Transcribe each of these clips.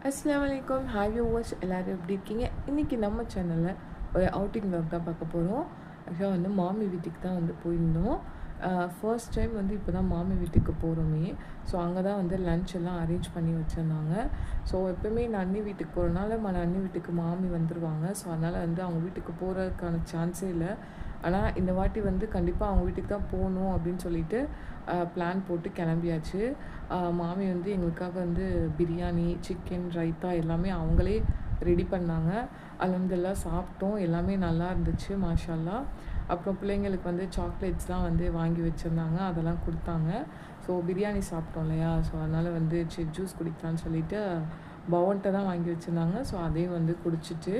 அஸ்ஸலாமு அலைக்கும். Hi viewers, எல்லோரும் எப்படி இருக்கீங்க? இன்றைக்கி நம்ம சேனலில் ஒரு அவுட்டிங் vlog தான் பார்க்க போகிறோம். ஆக்சுவலாக வந்து மாமி வீட்டுக்கு தான் வந்து போயிருந்தோம். ஃபர்ஸ்ட் டைம் வந்து இப்போ தான் மாமி வீட்டுக்கு போகிறோமே. ஸோ அங்கே தான் வந்து லன்ச் எல்லாம் அரேஞ்ச் பண்ணி வச்சுருந்தாங்க. ஸோ எப்போவுமே நான் அண்ணி வீட்டுக்கு போகிறனால அண்ணி வீட்டுக்கு மாமி வந்துடுவாங்க. ஸோ அதனால் வந்து அவங்க வீட்டுக்கு போகிறதுக்கான சான்ஸே இல்லை. ஆனால் இந்த வாட்டி வந்து கண்டிப்பாக அவங்க வீட்டுக்கு தான் போகணும் அப்படின்னு சொல்லிட்டு பிளான் போட்டு கிளம்பியாச்சு. மாமி வந்து எங்களுக்காக வந்து பிரியாணி, சிக்கன், ரைத்தா எல்லாமே அவங்களே ரெடி பண்ணாங்க. அல்ஹம்துலில்லாஹ் சாப்பிட்டோம். எல்லாமே நல்லா இருந்துச்சு மாஷா அல்லாஹ். அப்புறம் பிள்ளைங்களுக்கு வந்து சாக்லேட்ஸ்லாம் வந்து வாங்கி வச்சுருந்தாங்க, அதெல்லாம் கொடுத்தாங்க. ஸோ பிரியாணி சாப்பிட்டோம் இல்லையா, ஸோ அதனால் வந்து சரி ஜூஸ் குடிக்கலான்னு சொல்லிட்டு பவன்ட்ட தான் வாங்கி வச்சுருந்தாங்க. ஸோ அதையும் வந்து குடிச்சிட்டு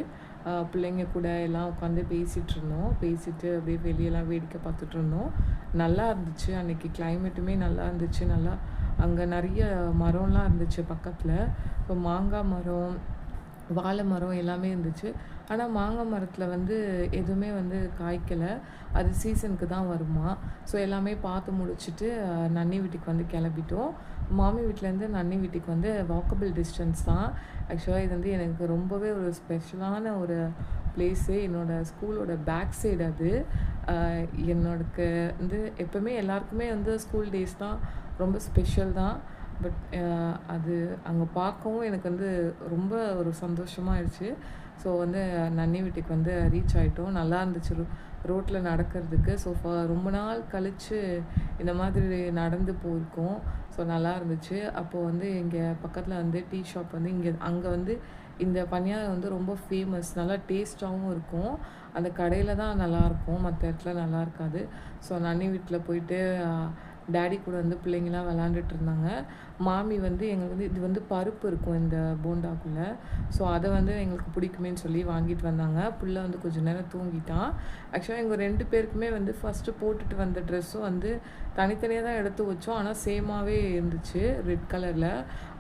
பிள்ளைங்க கூட எல்லாம் உட்காந்து பேசிட்டு அப்படியே வெளியெல்லாம் வேடிக்கை பார்த்துட்ருந்தோம். நல்லா இருந்துச்சு. அன்றைக்கி கிளைமேட்டுமே நல்லா இருந்துச்சு. நல்லா அங்கே நிறைய மரம்லாம் இருந்துச்சு பக்கத்தில். இப்போ மாங்காய் மரம், வாழை மரம் எல்லாமே இருந்துச்சு. ஆனால் மாங்காய் மரத்தில் வந்து எதுவுமே வந்து காய்க்கலை. அது சீசனுக்கு தான் வருமா. ஸோ எல்லாமே பார்த்து முடிச்சுட்டு நன்னி வீட்டுக்கு வந்து கிளம்பிட்டோம். மாமி வீட்டிலேருந்து நன்னி வீட்டுக்கு வந்து வாக்கபிள் டிஸ்டன்ஸ் தான். ஆக்சுவலாக இது வந்து எனக்கு ரொம்பவே ஒரு ஸ்பெஷலான ஒரு பிளேஸு. என்னோடய ஸ்கூலோட பேக் சைடு அது. என்னோடக்கு வந்து எப்போவுமே எல்லாருக்குமே வந்து ஸ்கூல் டேஸ் தான் ரொம்ப ஸ்பெஷல் தான். பட் அது அங்கே பார்க்கவும் எனக்கு வந்து ரொம்ப ஒரு சந்தோஷமாகிடுச்சு. ஸோ வந்து நன்னி வீட்டுக்கு வந்து ரீச் ஆகிட்டோம். நல்லா இருந்துச்சு ரோட்டில் நடக்கிறதுக்கு. ஸோ ரொம்ப நாள் கழித்து இந்த மாதிரி நடந்து போயிருக்கோம். ஸோ நல்லா இருந்துச்சு. அப்போது வந்து இங்கே பக்கத்தில் வந்து டீ ஷாப் வந்து அங்கே வந்து இந்த பணியாரம் வந்து ரொம்ப ஃபேமஸ். நல்லா டேஸ்ட்டாகவும் இருக்கும். அந்த கடையில் தான் நல்லாயிருக்கும், மற்ற இடத்துல நல்லா இருக்காது. ஸோ நன்னி வீட்டில் போயிட்டு டேடி கூட வந்து பிள்ளைங்களாம் விளாண்டுட்டு இருந்தாங்க. மாமி வந்து எங்களுக்கு வந்து இது வந்து பருப்பு இருக்கும் இந்த போண்டாக்குள்ளே. ஸோ அதை வந்து எங்களுக்கு பிடிக்குமேன்னு சொல்லி வாங்கிட்டு வந்தாங்க. புள்ள வந்து கொஞ்சம் நேரம் தூங்கிட்டான். ஆக்சுவலாக எங்கள் 2 பேருக்குமே வந்து ஃபஸ்ட்டு போட்டுட்டு வந்த ட்ரெஸ்ஸும் வந்து தனித்தனியாக தான் எடுத்து வச்சோம். ஆனால் சேமாகவே இருந்துச்சு ரெட் கலரில்.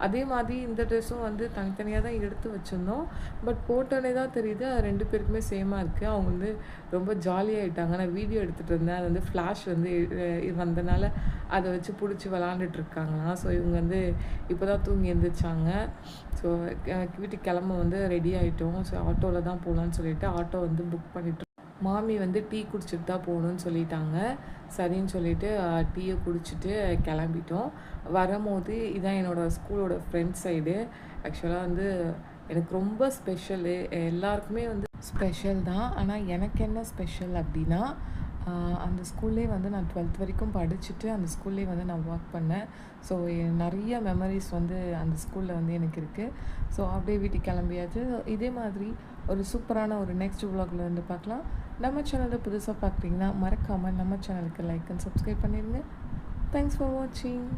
அதே மாதிரி இந்த ட்ரெஸ்ஸும் வந்து தனித்தனியாக தான் எடுத்து வச்சுருந்தோம். பட் போட்டோன்னே தான் தெரியுது 2 பேருக்குமே சேமாக இருக்குது. அவங்க வந்து ரொம்ப ஜாலியாகிட்டாங்க. நான் வீடியோ எடுத்துகிட்டு இருந்தேன். அது வந்து ஃப்ளாஷ் வந்து வந்தனால அதை வச்சு பிடிச்சி விளாண்டுட்ருக்காங்களாம். ஸோ இவங்க வந்து இப்போ தான் தூங்கி எழுந்திரிச்சாங்க. ஸோ வீட்டுக்கு கிளம்ப வந்து ரெடி ஆகிட்டோம். ஸோ ஆட்டோவில் தான் போகலான்னு சொல்லிவிட்டு ஆட்டோ வந்து புக் பண்ணிட்டோம். மாமி வந்து டீ குடிச்சிட்டு தான் போகணுன்னு சொல்லிட்டாங்க. சரின்னு சொல்லிவிட்டு டீயை குடிச்சிட்டு கிளம்பிட்டோம். வரும்போது இதான் என்னோடய ஸ்கூலோட ஃப்ரெண்ட் சைடு. ஆக்சுவலாக வந்து எனக்கு ரொம்ப ஸ்பெஷலு. எல்லாருக்குமே வந்து ஸ்பெஷல் தான். ஆனால் எனக்கு என்ன ஸ்பெஷல் அப்படின்னா, அந்த ஸ்கூல்லே வந்து நான் 12th வரைக்கும் படிச்சுட்டு அந்த ஸ்கூல்லே வந்து நான் ஒர்க் பண்ணேன். ஸோ நிறைய மெமரிஸ் வந்து அந்த ஸ்கூலில் வந்து எனக்கு இருக்குது. ஸோ அப்படியே வீட்டுக்கு கிளம்பியாச்சு. இதே மாதிரி ஒரு சூப்பரான ஒரு நெக்ஸ்ட் vlogல வந்து பார்க்கலாம். நம்ம சேனலை புதுசாக பார்க்குறீங்கன்னா மறக்காமல் நம்ம சேனலுக்கு லைக் அண்ட் சப்ஸ்கிரைப் பண்ணிடுங்க. தேங்க்ஸ் ஃபார் வாட்சிங்.